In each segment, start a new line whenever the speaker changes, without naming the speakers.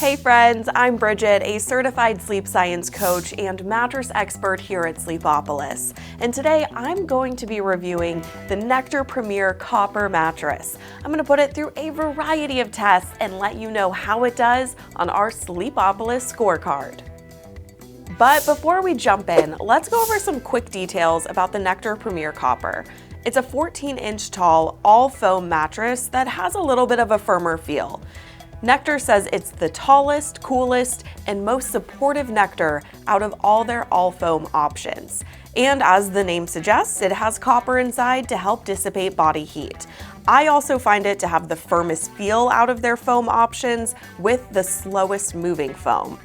Hey friends, I'm Bridget, a certified sleep science coach and mattress expert here at Sleepopolis. And today I'm going to be reviewing the Nectar Premier Copper mattress. I'm going to put it through a variety of tests and let you know how it does on our Sleepopolis scorecard. But before we jump in, let's go over some quick details about the Nectar Premier Copper. It's a 14-inch tall, all-foam mattress that has a little bit of a firmer feel. Nectar says it's the tallest, coolest, and most supportive Nectar out of all their all-foam options. And as the name suggests, it has copper inside to help dissipate body heat. I also find it to have the firmest feel out of their foam options with the slowest moving foam.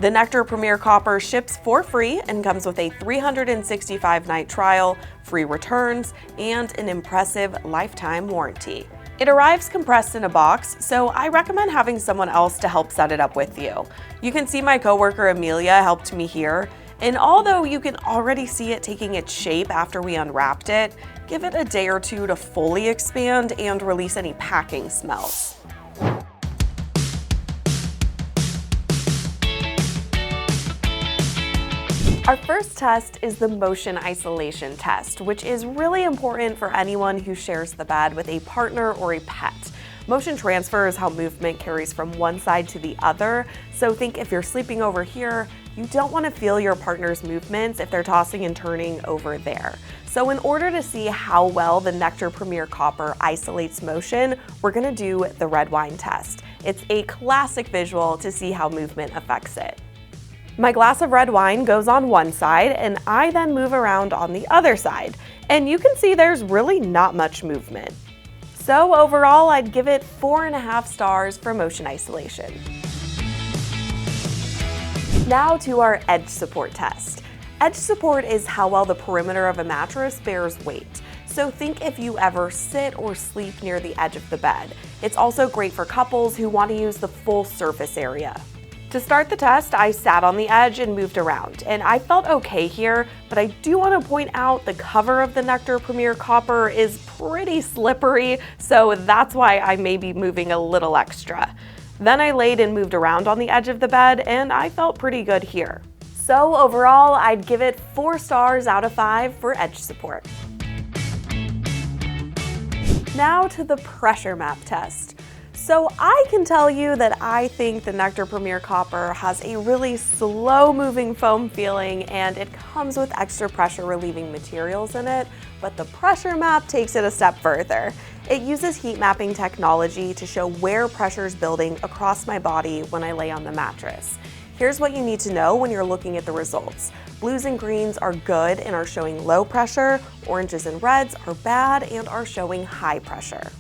The Nectar Premier Copper ships for free and comes with a 365-night trial, free returns, and an impressive lifetime warranty. It arrives compressed in a box, so I recommend having someone else to help set it up with you. You can see my coworker Amelia helped me here, and although you can already see it taking its shape after we unwrapped it, give it a day or two to fully expand and release any packing smells. Our first test is the motion isolation test, which is really important for anyone who shares the bed with a partner or a pet. Motion transfer is how movement carries from one side to the other, so think if you're sleeping over here, you don't want to feel your partner's movements if they're tossing and turning over there. So in order to see how well the Nectar Premier Copper isolates motion, we're going to do the red wine test. It's a classic visual to see how movement affects it. My glass of red wine goes on one side and I then move around on the other side. And you can see there's really not much movement. So overall, I'd give it 4.5 stars for motion isolation. Now to our edge support test. Edge support is how well the perimeter of a mattress bears weight. So think if you ever sit or sleep near the edge of the bed. It's also great for couples who want to use the full surface area. To start the test, I sat on the edge and moved around, and I felt okay here, but I do want to point out the cover of the Nectar Premier Copper is pretty slippery, so that's why I may be moving a little extra. Then I laid and moved around on the edge of the bed, and I felt pretty good here. So overall, I'd give it 4 stars out of 5 for edge support. Now to the pressure map test. So I can tell you that I think the Nectar Premier Copper has a really slow-moving foam feeling and it comes with extra pressure relieving materials in it, but the pressure map takes it a step further. It uses heat mapping technology to show where pressure is building across my body when I lay on the mattress. Here's what you need to know when you're looking at the results. Blues and greens are good and are showing low pressure, oranges and reds are bad and are showing high pressure.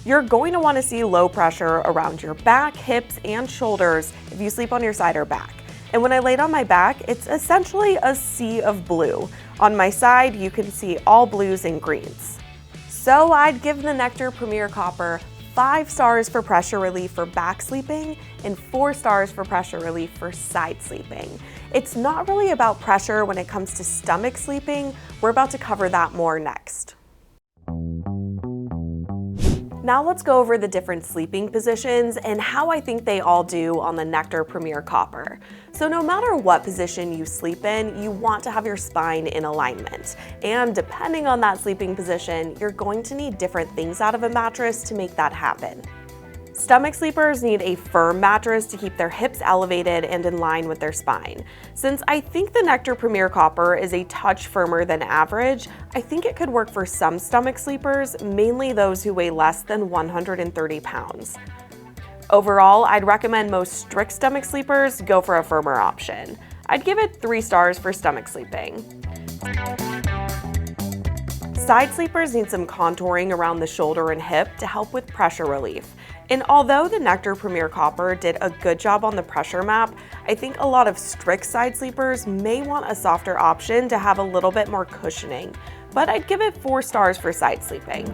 You're going to want to see low pressure around your back, hips, and shoulders if you sleep on your side or back. And when I laid on my back, it's essentially a sea of blue. On my side, you can see all blues and greens. So I'd give the Nectar Premier Copper 5 stars for pressure relief for back sleeping and 4 stars for pressure relief for side sleeping. It's not really about pressure when it comes to stomach sleeping. We're about to cover that more next. Now let's go over the different sleeping positions and how I think they all do on the Nectar Premier Copper. So no matter what position you sleep in, you want to have your spine in alignment. And depending on that sleeping position, you're going to need different things out of a mattress to make that happen. Stomach sleepers need a firm mattress to keep their hips elevated and in line with their spine. Since I think the Nectar Premier Copper is a touch firmer than average, I think it could work for some stomach sleepers, mainly those who weigh less than 130 pounds. Overall, I'd recommend most strict stomach sleepers go for a firmer option. I'd give it 3 stars for stomach sleeping. Side sleepers need some contouring around the shoulder and hip to help with pressure relief. And although the Nectar Premier Copper did a good job on the pressure map, I think a lot of strict side sleepers may want a softer option to have a little bit more cushioning, but I'd give it 4 stars for side sleeping.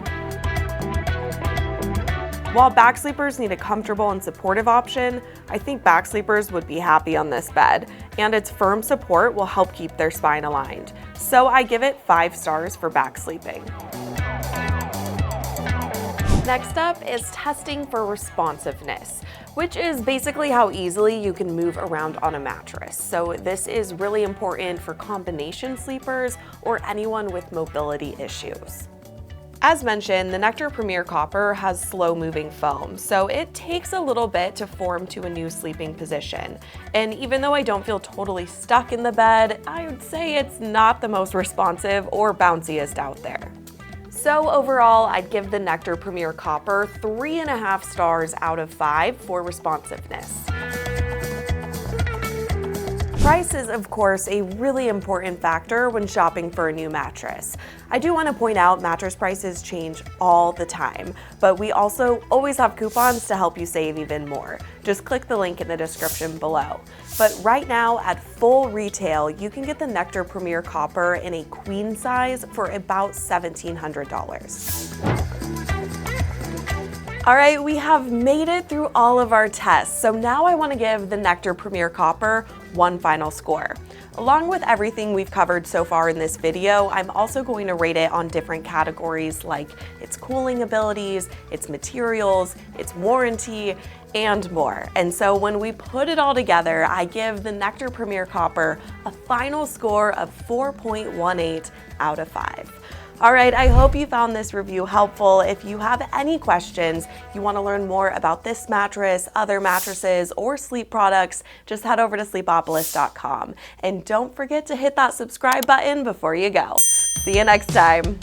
While back sleepers need a comfortable and supportive option, I think back sleepers would be happy on this bed, and its firm support will help keep their spine aligned. So I give it 5 stars for back sleeping. Next up is testing for responsiveness. which is basically how easily you can move around on a mattress. So this is really important for combination sleepers or anyone with mobility issues. As mentioned, the Nectar Premier Copper has slow-moving foam, so it takes a little bit to form to a new sleeping position. And even though I don't feel totally stuck in the bed, I would say it's not the most responsive or bounciest out there. So overall, I'd give the Nectar Premier Copper 3.5 stars out of 5 for responsiveness. Price is, of course, a really important factor when shopping for a new mattress. I do want to point out mattress prices change all the time, but we also always have coupons to help you save even more. Just click the link in the description below. But right now, at full retail, you can get the Nectar Premier Copper in a queen size for about $1,700. All right, we have made it through all of our tests, so now I want to give the Nectar Premier Copper one final score. Along with everything we've covered so far in this video, I'm also going to rate it on different categories like its cooling abilities, its materials, its warranty, and more. And so when we put it all together, I give the Nectar Premier Copper a final score of 4.18 out of 5. All right, I hope you found this review helpful. If you have any questions, you want to learn more about this mattress, other mattresses, or sleep products, just head over to sleepopolis.com. And don't forget to hit that subscribe button before you go. See you next time.